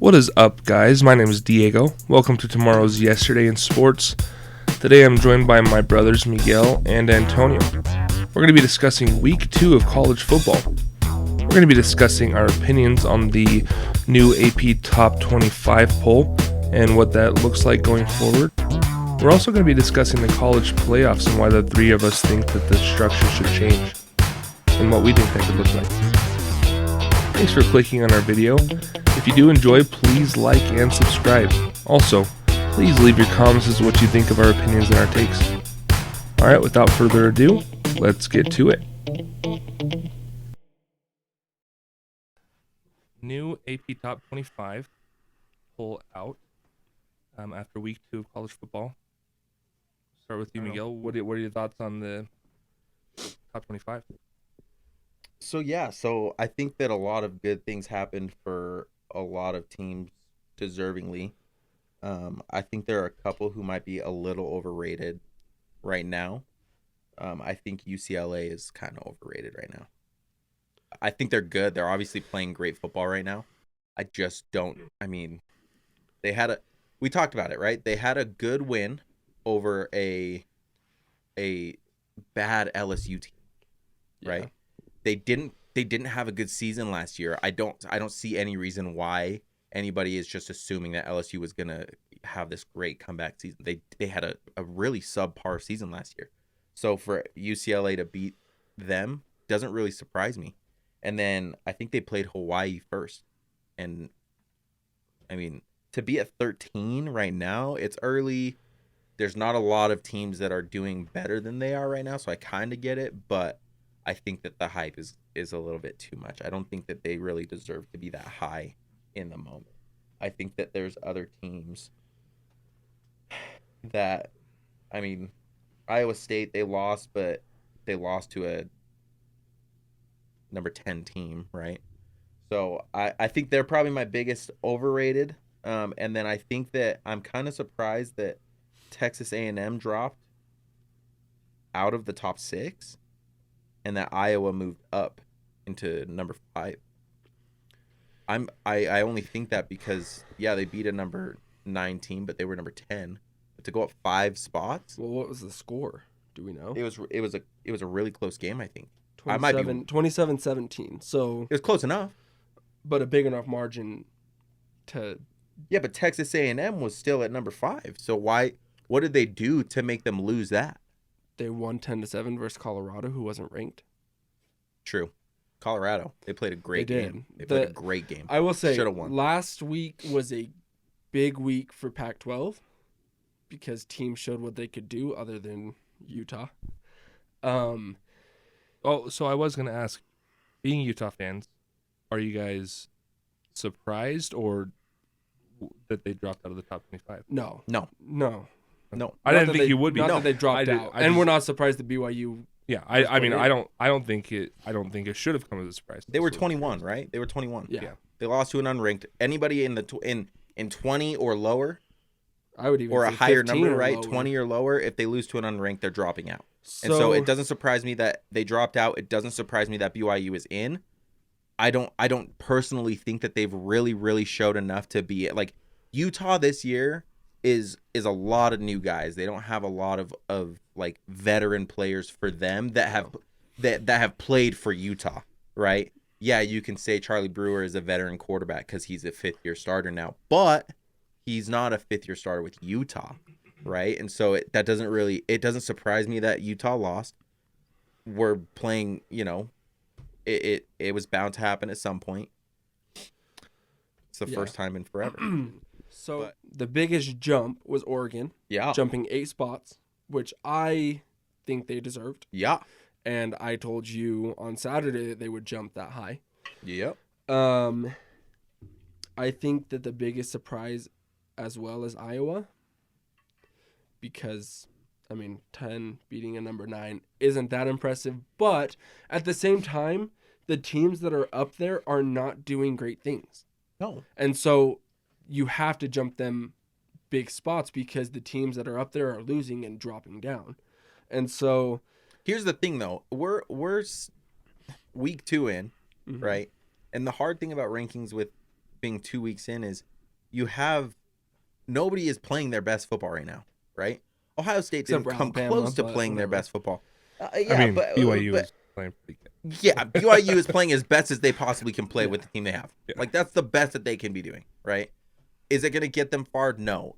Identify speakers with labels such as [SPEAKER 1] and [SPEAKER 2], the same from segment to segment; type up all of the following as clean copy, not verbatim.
[SPEAKER 1] What is up, guys? My name is Diego. Welcome to tomorrow's Yesterday in Sports. Today I'm joined by my brothers Miguel and Antonio. We're going to be discussing week 2 of college football. We're going to be discussing our opinions on the new AP Top 25 poll and what that looks like going forward. We're also going to be discussing the college playoffs and why the three of us think that the structure should change and what we think that could look like. Thanks for clicking on our video. If you do enjoy, please like and subscribe. Also, please leave your comments as to what you think of our opinions and our takes. Alright, without further ado, let's get to it. New AP Top 25 poll out after week 2 of college football. Start with you, Miguel. What are your thoughts on the top 25?
[SPEAKER 2] So I think that a lot of good things happened for a lot of teams deservingly. I think there are a couple who might be a little overrated right now. I think UCLA is kind of overrated right now. I think they're good. They're obviously playing great football right now. I just don't. I mean, we talked about it, right? They had a good win over a bad LSU team, right?
[SPEAKER 3] Yeah.
[SPEAKER 2] They didn't have a good season last year. I don't see any reason why anybody is just assuming that LSU was gonna have this great comeback season. They had a really subpar season last year. So for UCLA to beat them doesn't really surprise me. And then I think they played Hawaii first. And I mean, to be at 13 right now, it's early. There's not a lot of teams that are doing better than they are right now, so I kind of get it, but I think that the hype is a little bit too much. I don't think that they really deserve to be that high in the moment. I think that there's other teams that, I mean, Iowa State, they lost, but they lost to a number 10 team, right? So I think they're probably my biggest overrated. And then I think that I'm kind of surprised that Texas A&M dropped out of the top 6 and that Iowa moved up into number 5. I only think that because they beat a number 9 team, but they were number 10. But to go up 5 spots.
[SPEAKER 3] Well, what was the score? Do we know?
[SPEAKER 2] It was a really close game, I think.
[SPEAKER 3] 27-17. So
[SPEAKER 2] it was close enough,
[SPEAKER 3] but a big enough margin to.
[SPEAKER 2] Yeah, but Texas A&M was still at number 5. So what did they do to make them lose that?
[SPEAKER 3] They won 10-7 versus Colorado, who wasn't ranked.
[SPEAKER 2] True. Colorado. They played a great game. They played a great game.
[SPEAKER 3] I will say,
[SPEAKER 2] Should've won.
[SPEAKER 3] Last week was a big week for Pac-12 because teams showed what they could do other than Utah.
[SPEAKER 1] So I was going to ask, being Utah fans, are you guys surprised or that they dropped out of the top 25?
[SPEAKER 3] No.
[SPEAKER 1] I didn't think you would be.
[SPEAKER 3] Not that they dropped out, and we're not surprised that BYU.
[SPEAKER 1] Yeah, I mean, I don't think it should have come as a surprise.
[SPEAKER 2] They were 21, right? They were 21.
[SPEAKER 3] Yeah.
[SPEAKER 2] They lost to an unranked. Anybody in in 20 or lower,
[SPEAKER 3] I would even
[SPEAKER 2] or a
[SPEAKER 3] say
[SPEAKER 2] higher
[SPEAKER 3] 15
[SPEAKER 2] number,
[SPEAKER 3] or
[SPEAKER 2] right?
[SPEAKER 3] lower.
[SPEAKER 2] 20 or lower. If they lose to an unranked, they're dropping out. And so it doesn't surprise me that they dropped out. It doesn't surprise me that BYU is in. I don't personally think that they've really showed enough to be like Utah this year is a lot of new guys. They don't have a lot of like veteran players for them that have played for Utah, right? Yeah, you can say Charlie Brewer is a veteran quarterback because he's a 5th-year starter now, but he's not a 5th-year starter with Utah, right? And so it doesn't surprise me that Utah lost. We're playing, it was bound to happen at some point. It's the first time in forever.
[SPEAKER 3] So the biggest jump was Oregon.
[SPEAKER 2] Yeah.
[SPEAKER 3] Jumping 8 spots, which I think they deserved.
[SPEAKER 2] Yeah.
[SPEAKER 3] And I told you on Saturday that they would jump that high.
[SPEAKER 2] Yep.
[SPEAKER 3] I think that the biggest surprise as well is Iowa. Because, 10 beating a number 9 isn't that impressive. But at the same time, the teams that are up there are not doing great things.
[SPEAKER 2] No.
[SPEAKER 3] And so you have to jump them big spots because the teams that are up there are losing and dropping down. And so
[SPEAKER 2] here's the thing though. We're week 2 in, right? And the hard thing about rankings with being 2 weeks in is nobody is playing their best football right now, right? Ohio State
[SPEAKER 3] Except
[SPEAKER 2] didn't
[SPEAKER 3] for
[SPEAKER 2] come
[SPEAKER 3] Alabama,
[SPEAKER 2] close to
[SPEAKER 3] but
[SPEAKER 2] playing their
[SPEAKER 3] whatever.
[SPEAKER 2] best football.
[SPEAKER 1] BYU is playing pretty good.
[SPEAKER 2] Yeah, BYU is playing as best as they possibly can play with the team they have.
[SPEAKER 1] Yeah.
[SPEAKER 2] Like that's the best that they can be doing, right? Is it going to get them far? No.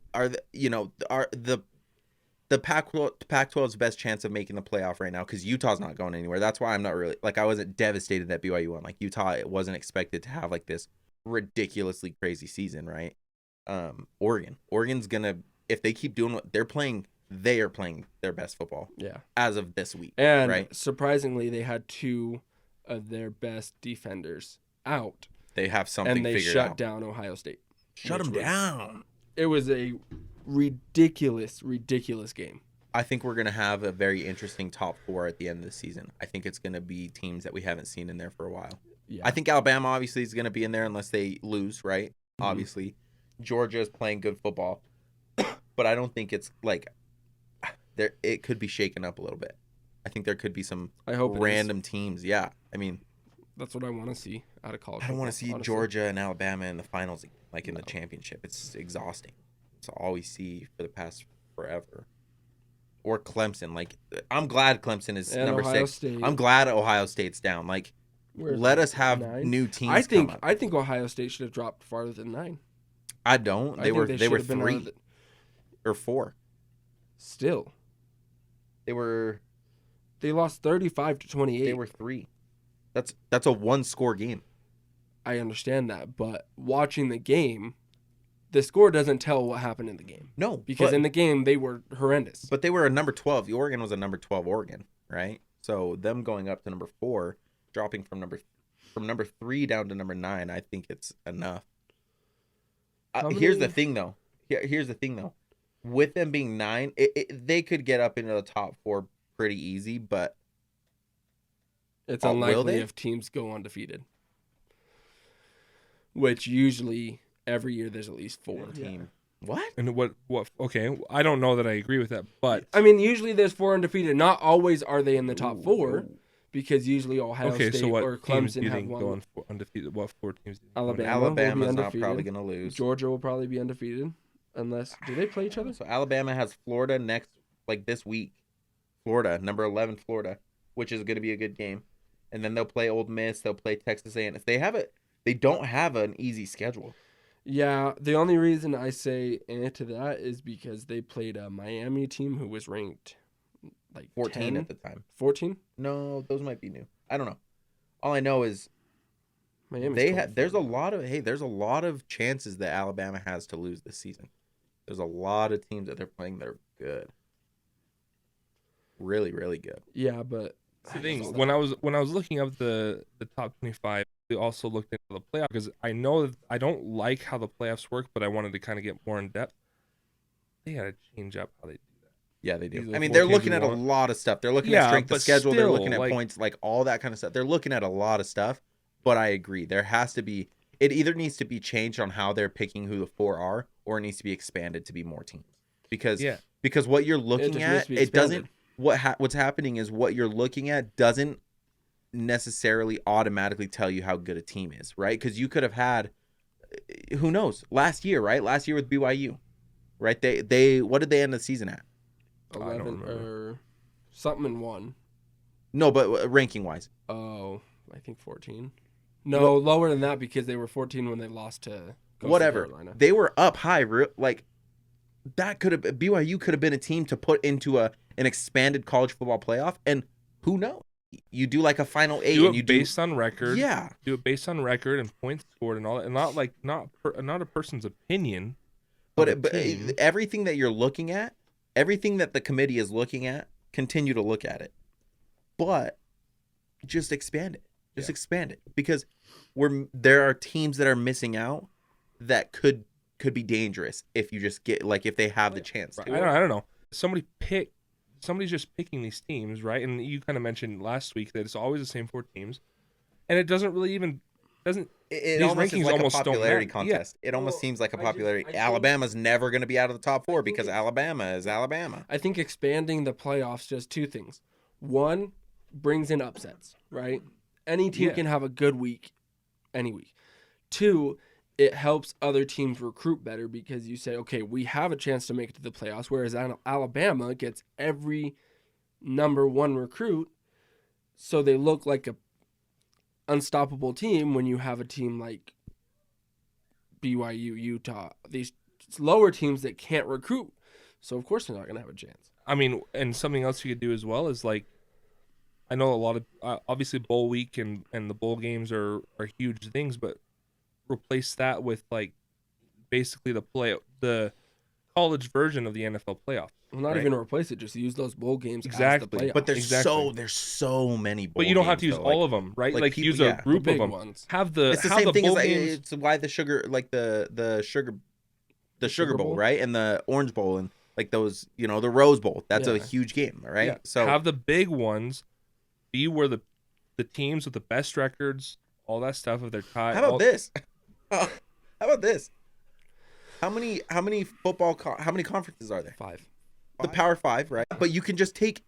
[SPEAKER 2] The Pac-12's best chance of making the playoff right now because Utah's not going anywhere. That's why I'm not really like I wasn't devastated that BYU won. Like Utah, it wasn't expected to have like this ridiculously crazy season, right? Oregon's gonna if they keep doing what they're playing, they are playing their best football.
[SPEAKER 3] Yeah.
[SPEAKER 2] As of this week,
[SPEAKER 3] And
[SPEAKER 2] right?
[SPEAKER 3] surprisingly, they had 2 of their best defenders out,
[SPEAKER 2] They have something
[SPEAKER 3] and they
[SPEAKER 2] figured
[SPEAKER 3] shut
[SPEAKER 2] out.
[SPEAKER 3] down Ohio State.
[SPEAKER 2] Shut them
[SPEAKER 3] which was-
[SPEAKER 2] down.
[SPEAKER 3] It was a ridiculous game.
[SPEAKER 2] I think we're going to have a very interesting top 4 at the end of the season. I think it's going to be teams that we haven't seen in there for a while.
[SPEAKER 3] Yeah.
[SPEAKER 2] I think Alabama obviously is going to be in there unless they lose, right?
[SPEAKER 3] Mm-hmm.
[SPEAKER 2] Obviously. Georgia is playing good football. But I don't think it's like it could be shaken up a little bit. I think there could be some
[SPEAKER 3] I hope it is.
[SPEAKER 2] random teams. Yeah. I mean,
[SPEAKER 3] That's what I want to see out of college.
[SPEAKER 2] I don't want to see
[SPEAKER 3] football, honestly.
[SPEAKER 2] Georgia and Alabama in the finals, like in the championship. It's exhausting. It's all we see for the past forever. Or Clemson. Like, I'm glad Clemson is
[SPEAKER 3] And
[SPEAKER 2] number
[SPEAKER 3] Ohio
[SPEAKER 2] 6.
[SPEAKER 3] State.
[SPEAKER 2] I'm glad Ohio State's down. Like,
[SPEAKER 3] Where's
[SPEAKER 2] let
[SPEAKER 3] that?
[SPEAKER 2] us have
[SPEAKER 3] 9?
[SPEAKER 2] new teams come up.
[SPEAKER 3] I think Ohio State should have dropped farther than 9.
[SPEAKER 2] I don't.
[SPEAKER 3] I
[SPEAKER 2] They
[SPEAKER 3] think
[SPEAKER 2] were
[SPEAKER 3] should have been out
[SPEAKER 2] 3
[SPEAKER 3] of the-
[SPEAKER 2] or 4.
[SPEAKER 3] Still,
[SPEAKER 2] They were
[SPEAKER 3] they lost 35-28.
[SPEAKER 2] they were 3. That's a 1-score game.
[SPEAKER 3] I understand that, but watching the game, the score doesn't tell what happened in the game.
[SPEAKER 2] No,
[SPEAKER 3] Because in the game, they were horrendous.
[SPEAKER 2] but they were a number 12. The Oregon was a number 12 Oregon, right? So them going up to number 4, dropping from number 3 down to number 9, I think it's enough. Here's the thing though. Here's the thing though. With them being 9, they could get up into the top 4 pretty easy, but
[SPEAKER 3] It's
[SPEAKER 2] will
[SPEAKER 3] unlikely
[SPEAKER 2] they?
[SPEAKER 3] if teams go undefeated. Which usually every year there's at least 4.
[SPEAKER 2] team. What?
[SPEAKER 1] And what? Okay, I don't know that I agree with that, but
[SPEAKER 3] I mean, usually there's 4 undefeated. Not always are they in the top 4 because usually Ohio
[SPEAKER 1] okay.
[SPEAKER 3] State
[SPEAKER 1] So what
[SPEAKER 3] or
[SPEAKER 1] teams do
[SPEAKER 3] Clemson
[SPEAKER 1] you
[SPEAKER 3] have
[SPEAKER 1] think
[SPEAKER 3] one.
[SPEAKER 1] go undefeated? What 4 teams? Do you think go
[SPEAKER 3] Alabama.
[SPEAKER 1] undefeated?
[SPEAKER 3] will be
[SPEAKER 2] Alabama's not
[SPEAKER 3] undefeated.
[SPEAKER 2] probably going to lose.
[SPEAKER 3] Georgia will probably be undefeated unless do they play each other?
[SPEAKER 2] So Alabama has Florida next, like this week. Florida, number 11, Florida, which is going to be a good game, and then they'll play Ole Miss. They'll play Texas A&M. They don't have an easy schedule.
[SPEAKER 3] Yeah, the only reason I say to that is because they played a Miami team who was ranked like
[SPEAKER 2] 14
[SPEAKER 3] 10?
[SPEAKER 2] at the time.
[SPEAKER 3] 14?
[SPEAKER 2] No, those might be new. I don't know. All I know is
[SPEAKER 3] Miami.
[SPEAKER 2] there's a lot of chances that Alabama has to lose this season. There's a lot of teams that they're playing that are good. Really, really good.
[SPEAKER 3] Yeah, but
[SPEAKER 1] The thing, when I was looking up the top 25, we also looked into the playoff because I know that I don't like how the playoffs work, but I wanted to kind of get more in depth. They got to change up how they do that.
[SPEAKER 2] Yeah, they
[SPEAKER 1] These
[SPEAKER 2] do.
[SPEAKER 1] are the
[SPEAKER 2] I mean,
[SPEAKER 1] 4
[SPEAKER 2] they're
[SPEAKER 1] teams
[SPEAKER 2] looking
[SPEAKER 1] you
[SPEAKER 2] at a
[SPEAKER 1] want.
[SPEAKER 2] lot of stuff. They're looking
[SPEAKER 1] Yeah,
[SPEAKER 2] at strength of
[SPEAKER 1] but
[SPEAKER 2] schedule. They're
[SPEAKER 1] still,
[SPEAKER 2] looking at
[SPEAKER 1] like-
[SPEAKER 2] points, like all that kind of stuff. They're looking at a lot of stuff. But I agree, there has to be. It either needs to be changed on how they're picking who the 4 are, or it needs to be expanded to be more teams. Because
[SPEAKER 1] Yeah.
[SPEAKER 2] because what you're
[SPEAKER 3] just
[SPEAKER 2] looking
[SPEAKER 3] needs
[SPEAKER 2] at,
[SPEAKER 3] to be
[SPEAKER 2] it doesn't.
[SPEAKER 3] expanded.
[SPEAKER 2] What's happening is what you're looking at doesn't necessarily automatically tell you how good a team is, right? Because you could have had, who knows, last year, right? Last year with BYU, right? They what did they end the season at?
[SPEAKER 3] 11
[SPEAKER 1] remember.
[SPEAKER 3] or something and 1.
[SPEAKER 2] No, but ranking wise,
[SPEAKER 3] Oh, I think 14. No, lower than that because they were 14 when they lost to Coastal
[SPEAKER 2] whatever.
[SPEAKER 3] Carolina.
[SPEAKER 2] They were up high, like that could have BYU could have been a team to put into an expanded college football playoff, and who knows? You do like a final 8,
[SPEAKER 1] Do
[SPEAKER 2] and
[SPEAKER 1] it
[SPEAKER 2] you
[SPEAKER 1] based on record.
[SPEAKER 2] yeah.
[SPEAKER 1] Do it based on record and points scored and all that, and not a person's opinion.
[SPEAKER 2] But,
[SPEAKER 1] of a
[SPEAKER 2] but
[SPEAKER 1] team.
[SPEAKER 2] everything that you're looking at, everything that the committee is looking at, continue to look at it. But just expand it. Just expand it, because there are teams that are missing out that could be dangerous if you just get if they have the chance to.
[SPEAKER 1] I don't know. Somebody's just picking these teams, right? And you kind of mentioned last week that it's always the same 4 teams, and it doesn't really even
[SPEAKER 2] It
[SPEAKER 1] These
[SPEAKER 2] almost is
[SPEAKER 1] rankings
[SPEAKER 2] like
[SPEAKER 1] almost
[SPEAKER 2] a
[SPEAKER 1] don't
[SPEAKER 2] popularity
[SPEAKER 1] matter.
[SPEAKER 2] contest. It almost seems like a popularity. Alabama's never going to be out of the top 4 because Alabama is Alabama.
[SPEAKER 3] I think expanding the playoffs does 2 things. 1, brings in upsets, right? Any team
[SPEAKER 1] Yeah.
[SPEAKER 3] can have a good week any week. 2, it helps other teams recruit better because you say, okay, we have a chance to make it to the playoffs, whereas Alabama gets every number one recruit, so they look like a unstoppable team when you have a team like BYU, Utah, these lower teams that can't recruit. So, of course, they're not going to have a chance.
[SPEAKER 1] I mean, and something else you could do as well is, like, I know a lot of, obviously, bowl week and the bowl games are huge things, but replace that with, like, basically the college version of the NFL playoff.
[SPEAKER 3] Well, not even replace it, just use those bowl games
[SPEAKER 1] Exactly.
[SPEAKER 3] as the playoffs.
[SPEAKER 2] But there's so many bowl
[SPEAKER 1] But you don't have to
[SPEAKER 2] games,
[SPEAKER 1] use
[SPEAKER 2] though.
[SPEAKER 1] all of them, right? Like
[SPEAKER 2] people-
[SPEAKER 1] use a
[SPEAKER 2] yeah.
[SPEAKER 1] group
[SPEAKER 3] The
[SPEAKER 1] of
[SPEAKER 3] big
[SPEAKER 1] them.
[SPEAKER 3] ones.
[SPEAKER 1] Have the
[SPEAKER 2] It's the
[SPEAKER 1] have
[SPEAKER 2] same
[SPEAKER 1] the
[SPEAKER 2] thing as
[SPEAKER 1] bowl
[SPEAKER 2] like,
[SPEAKER 1] games.
[SPEAKER 2] it's why the sugar, like the Sugar
[SPEAKER 3] Sugar
[SPEAKER 2] Bowl,
[SPEAKER 3] Bowl?
[SPEAKER 2] right? And the Orange Bowl and like those, the Rose Bowl. That's a
[SPEAKER 3] Yeah.
[SPEAKER 2] huge game, right?
[SPEAKER 1] Yeah.
[SPEAKER 2] So
[SPEAKER 1] have the big ones be where the teams with the best records, all that stuff, if they're tied.
[SPEAKER 2] how about this? How about this? How many how many conferences are there?
[SPEAKER 3] 5.
[SPEAKER 2] The Power 5, right? But you can just take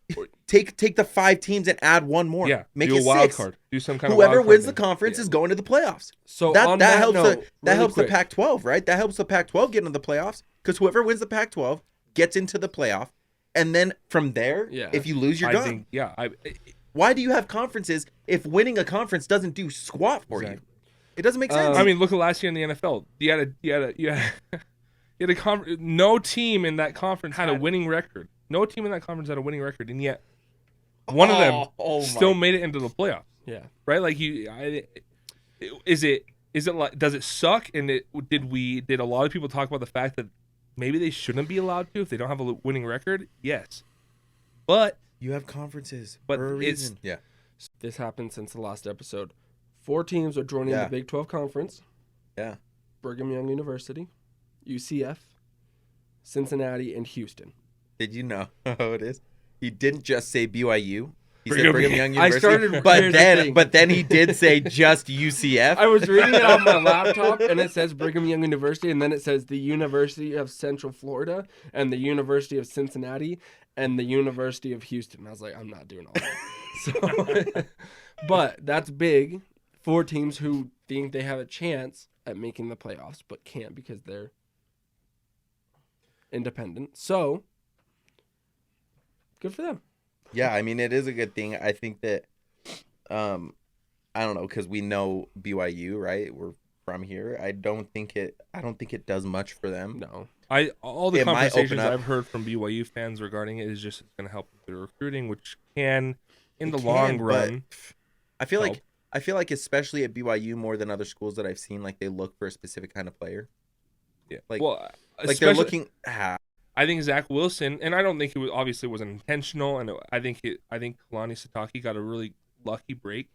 [SPEAKER 2] the 5 teams and add one more.
[SPEAKER 1] Yeah,
[SPEAKER 2] make
[SPEAKER 1] do
[SPEAKER 2] it
[SPEAKER 1] a wild
[SPEAKER 2] 6.
[SPEAKER 1] card. Do some kind
[SPEAKER 2] Whoever
[SPEAKER 1] of wild
[SPEAKER 2] wins
[SPEAKER 1] card
[SPEAKER 2] the
[SPEAKER 1] thing.
[SPEAKER 2] conference
[SPEAKER 1] Yeah.
[SPEAKER 2] is going to the playoffs.
[SPEAKER 3] So
[SPEAKER 2] that
[SPEAKER 3] on
[SPEAKER 2] that
[SPEAKER 3] that
[SPEAKER 2] helps
[SPEAKER 3] note,
[SPEAKER 2] that
[SPEAKER 3] really
[SPEAKER 2] helps
[SPEAKER 3] quick,
[SPEAKER 2] the Pac-12, right? That helps the Pac-12 get into the playoffs because whoever wins the Pac-12 gets into the playoff, and then from there,
[SPEAKER 3] Yeah.
[SPEAKER 2] if you lose, you're
[SPEAKER 1] I
[SPEAKER 2] done.
[SPEAKER 1] think, yeah,
[SPEAKER 2] Why do you have conferences if winning a conference doesn't do squat for you?
[SPEAKER 1] Exactly.
[SPEAKER 2] It doesn't make sense.
[SPEAKER 1] I mean, look at last year in the NFL. You had a no team in that conference had a winning record. No team in that conference had a winning record, and yet one of them still made it into the playoffs.
[SPEAKER 3] Yeah.
[SPEAKER 1] Right? Like is it like, does it suck? And did a lot of people talk about the fact that maybe they shouldn't be allowed to if they don't have a winning record? Yes, but
[SPEAKER 2] you have conferences
[SPEAKER 1] But
[SPEAKER 2] for a
[SPEAKER 1] it's-
[SPEAKER 2] reason. Yeah.
[SPEAKER 3] This happened since the last episode. 4 teams are joining
[SPEAKER 2] Yeah.
[SPEAKER 3] the Big 12 Conference.
[SPEAKER 2] Yeah.
[SPEAKER 3] Brigham Young University, UCF, Cincinnati, and Houston.
[SPEAKER 2] Did you know how it is? He didn't just say BYU. He
[SPEAKER 1] Brigham
[SPEAKER 2] said Brigham
[SPEAKER 1] Young.
[SPEAKER 2] Young
[SPEAKER 3] I
[SPEAKER 2] University.
[SPEAKER 3] started-
[SPEAKER 2] but
[SPEAKER 3] here's the
[SPEAKER 2] then
[SPEAKER 3] thing.
[SPEAKER 2] but then he did say just UCF.
[SPEAKER 3] I was reading it on my laptop, and it says Brigham Young University, and then it says the University of Central Florida, and the University of Cincinnati, and the University of Houston. I was like, I'm not doing all that. So, but that's big. 4 teams who think they have a chance at making the playoffs, but can't because they're independent. So, good for them.
[SPEAKER 2] Yeah, I mean it is a good thing. I think that I don't know, because we know BYU, right? We're from here. I don't think it does much for them.
[SPEAKER 3] No.
[SPEAKER 1] All the
[SPEAKER 2] It might open
[SPEAKER 1] conversations
[SPEAKER 2] up-
[SPEAKER 1] I've heard from BYU fans regarding it is just it's going to help with the recruiting, which can, in
[SPEAKER 2] It
[SPEAKER 1] the
[SPEAKER 2] can,
[SPEAKER 1] long
[SPEAKER 2] but
[SPEAKER 1] run,
[SPEAKER 2] I feel
[SPEAKER 1] help.
[SPEAKER 2] like especially at BYU more than other schools that I've seen, like they look for a specific kind of player.
[SPEAKER 1] yeah.
[SPEAKER 2] like-
[SPEAKER 1] Well,
[SPEAKER 2] Like they're
[SPEAKER 1] especially-
[SPEAKER 2] looking
[SPEAKER 1] I think Zach Wilson, and I don't think it obviously wasn't intentional, and I think Kalani Sitake got a really lucky break.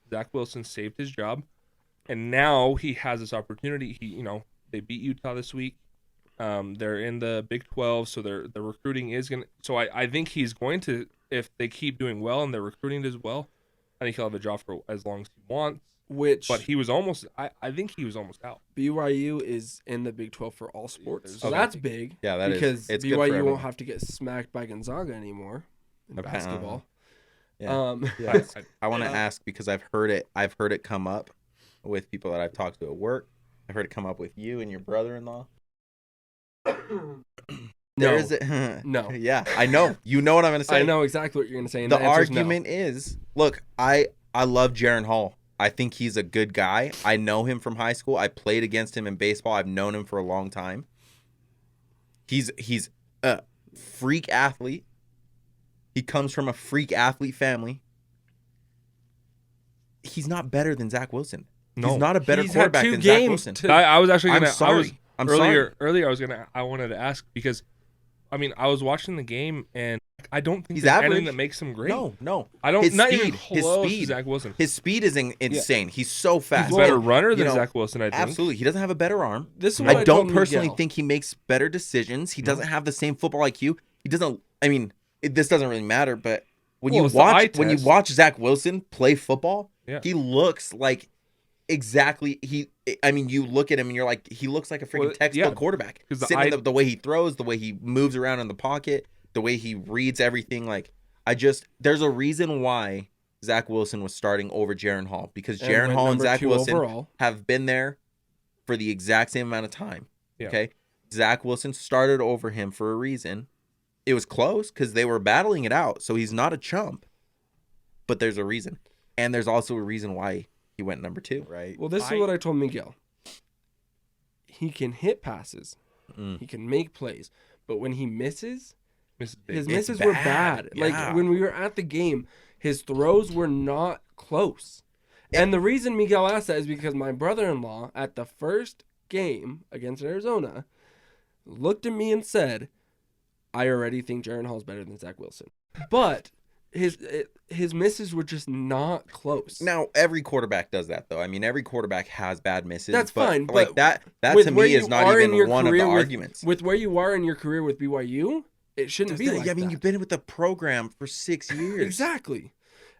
[SPEAKER 1] Zach Wilson saved his job, and now he has this opportunity. They beat Utah this week. They're in the Big 12, so the recruiting is going to. So I think he's going to, if they keep doing well and their recruiting does well, I think he'll have a job for as long as he wants.
[SPEAKER 3] Which
[SPEAKER 1] But he was almost. I think he was almost out.
[SPEAKER 3] BYU is in the Big 12 for all sports. So
[SPEAKER 1] Okay.
[SPEAKER 3] that's big.
[SPEAKER 2] Yeah, that is.
[SPEAKER 3] because
[SPEAKER 2] It's good for
[SPEAKER 3] BYU
[SPEAKER 2] everyone.
[SPEAKER 3] won't have to get smacked by Gonzaga anymore in
[SPEAKER 2] Okay,
[SPEAKER 3] basketball.
[SPEAKER 2] Yeah.
[SPEAKER 3] Yeah.
[SPEAKER 2] I want to ask because I've heard it come up with people that I've talked to at work. I've heard it come up with you and your brother-in-law.
[SPEAKER 3] No.
[SPEAKER 2] There is a,
[SPEAKER 3] No.
[SPEAKER 2] Yeah, I know. You know what I'm going to say.
[SPEAKER 3] I know exactly what you're going to say. And
[SPEAKER 2] The
[SPEAKER 3] answer is no.
[SPEAKER 2] argument is, look, I love Jaron Hall. I think he's a good guy. I know him from high school. I played against him in baseball. I've known him for a long time. He's a freak athlete. He comes from a freak athlete family. He's not better than Zach Wilson.
[SPEAKER 1] No.
[SPEAKER 2] He's not a better
[SPEAKER 3] He's had
[SPEAKER 2] quarterback
[SPEAKER 3] 2
[SPEAKER 2] than Zach
[SPEAKER 3] games
[SPEAKER 2] Wilson.
[SPEAKER 3] to-
[SPEAKER 1] I was actually
[SPEAKER 2] I'm
[SPEAKER 1] gonna.
[SPEAKER 2] sorry. I'm sorry.
[SPEAKER 1] Earlier, I wanted to ask because, I mean, I was watching the game and I don't think
[SPEAKER 2] He's
[SPEAKER 1] there's
[SPEAKER 2] average.
[SPEAKER 1] anything that makes him great.
[SPEAKER 2] No.
[SPEAKER 1] I don't.
[SPEAKER 2] His
[SPEAKER 1] Not
[SPEAKER 2] speed,
[SPEAKER 1] even
[SPEAKER 2] his
[SPEAKER 1] close to
[SPEAKER 2] speed.
[SPEAKER 1] Zach Wilson.
[SPEAKER 2] His speed is insane. He's so fast.
[SPEAKER 1] He's a better
[SPEAKER 2] And,
[SPEAKER 1] runner
[SPEAKER 2] you
[SPEAKER 1] than
[SPEAKER 2] know,
[SPEAKER 1] Zach Wilson. I think.
[SPEAKER 2] Absolutely. He doesn't have a better arm.
[SPEAKER 3] This is what
[SPEAKER 2] I
[SPEAKER 3] I
[SPEAKER 2] don't
[SPEAKER 3] told
[SPEAKER 2] personally
[SPEAKER 3] Miguel.
[SPEAKER 2] think he makes better decisions. He doesn't have the same football IQ. He doesn't. I mean, this doesn't really matter. But when
[SPEAKER 1] Well,
[SPEAKER 2] you
[SPEAKER 1] it's the eye
[SPEAKER 2] watch
[SPEAKER 1] test.
[SPEAKER 2] Zach Wilson play football,
[SPEAKER 1] Yeah.
[SPEAKER 2] he looks like exactly he. I mean, you look at him and you're like, he looks like a freaking
[SPEAKER 1] Well,
[SPEAKER 2] textbook
[SPEAKER 1] yeah,
[SPEAKER 2] quarterback.
[SPEAKER 1] 'cause the
[SPEAKER 2] Sitting
[SPEAKER 1] eye-
[SPEAKER 2] the way he throws, the way he moves around in the pocket, the way he reads everything. Like, there's a reason why Zach Wilson was starting over Jaron Hall because
[SPEAKER 3] And
[SPEAKER 2] Jaron
[SPEAKER 3] went
[SPEAKER 2] Hall and
[SPEAKER 3] number
[SPEAKER 2] Zach
[SPEAKER 3] 2
[SPEAKER 2] Wilson
[SPEAKER 3] overall.
[SPEAKER 2] have been there for the exact same amount of time.
[SPEAKER 1] Yeah.
[SPEAKER 2] Okay. Zach Wilson started over him for a reason. It was close because they were battling it out. So he's not a chump, but there's a reason. And there's also a reason why he went number 2, right?
[SPEAKER 3] Well, this is what I told Miguel. He can hit passes. He can make plays. But when he misses, his misses were bad.
[SPEAKER 2] Yeah.
[SPEAKER 3] Like, when we were at the game, his throws were not close. And the reason Miguel asked that is because my brother-in-law, at the first game against Arizona, looked at me and said, I already think Jaren Hall's better than Zach Wilson. But his misses were just not close.
[SPEAKER 2] Now, every quarterback does that, though. I mean, every quarterback has bad misses.
[SPEAKER 3] That's fine.
[SPEAKER 2] Like,
[SPEAKER 3] but
[SPEAKER 2] that to me is not even one of the arguments.
[SPEAKER 3] With where you are in your career with BYU, it shouldn't be like that.
[SPEAKER 2] I mean, you've been with the program for 6 years.
[SPEAKER 3] Exactly.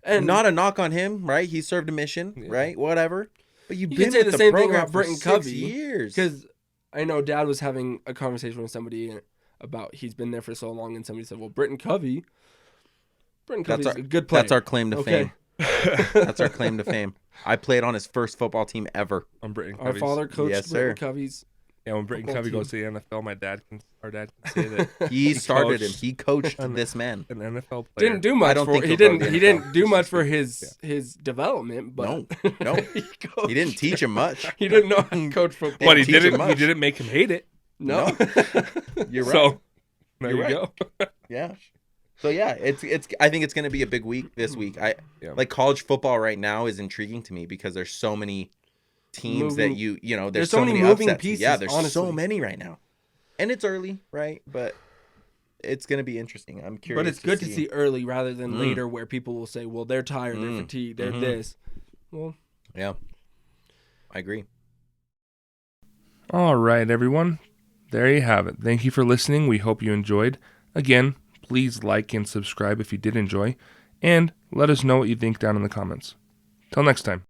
[SPEAKER 3] And
[SPEAKER 2] not a knock on him, right? He served a mission, right? Whatever. But you've
[SPEAKER 3] you
[SPEAKER 2] been
[SPEAKER 3] can say
[SPEAKER 2] with
[SPEAKER 3] the same thing
[SPEAKER 2] program
[SPEAKER 3] about
[SPEAKER 2] for
[SPEAKER 3] Britton
[SPEAKER 2] 6
[SPEAKER 3] Covey.
[SPEAKER 2] years.
[SPEAKER 3] Because I know Dad was having a conversation with somebody about he's been there for so long, and somebody said, well, Britton Covey's a good player.
[SPEAKER 2] That's our claim to fame. That's our claim to fame. I played on his first football team ever.
[SPEAKER 1] On Britton
[SPEAKER 3] Our
[SPEAKER 1] Covey's.
[SPEAKER 3] father coached
[SPEAKER 2] Yes, sir.
[SPEAKER 3] Britton Covey's.
[SPEAKER 1] Yeah, when Britton
[SPEAKER 3] football
[SPEAKER 1] Covey
[SPEAKER 3] team.
[SPEAKER 1] goes to the NFL, our dad can say that
[SPEAKER 2] He started him.
[SPEAKER 1] coached
[SPEAKER 2] He coached this man.
[SPEAKER 1] an NFL player.
[SPEAKER 3] Didn't do much.
[SPEAKER 2] I don't
[SPEAKER 3] for
[SPEAKER 2] think
[SPEAKER 3] he
[SPEAKER 2] he'll go
[SPEAKER 3] didn't.
[SPEAKER 2] to
[SPEAKER 3] He
[SPEAKER 2] the
[SPEAKER 3] didn't
[SPEAKER 2] NFL.
[SPEAKER 3] do much for his development. But
[SPEAKER 2] No.
[SPEAKER 3] he
[SPEAKER 2] He didn't teach him much.
[SPEAKER 3] He didn't know how to coach football.
[SPEAKER 1] But he
[SPEAKER 2] teach him
[SPEAKER 1] didn't. He
[SPEAKER 2] much.
[SPEAKER 1] didn't make him hate it.
[SPEAKER 3] No.
[SPEAKER 2] You're right.
[SPEAKER 1] So there
[SPEAKER 2] You're
[SPEAKER 1] you go.
[SPEAKER 2] Yeah. So yeah, it's. I think it's going to be a big week this week.
[SPEAKER 1] Yeah.
[SPEAKER 2] Like college football right now is intriguing to me because there's so many teams that you know. There's so many
[SPEAKER 3] moving
[SPEAKER 2] upsets.
[SPEAKER 3] pieces.
[SPEAKER 2] Yeah, there's so
[SPEAKER 3] honestly.
[SPEAKER 2] many right now, and it's early, right? But it's going to be interesting. I'm curious.
[SPEAKER 3] But it's good to see early rather than later, where people will say, "Well, they're tired, they're fatigued, they're this." Well,
[SPEAKER 2] Yeah, I agree.
[SPEAKER 1] All right, everyone. There you have it. Thank you for listening. We hope you enjoyed. Again, please like and subscribe if you did enjoy, and let us know what you think down in the comments. Till next time.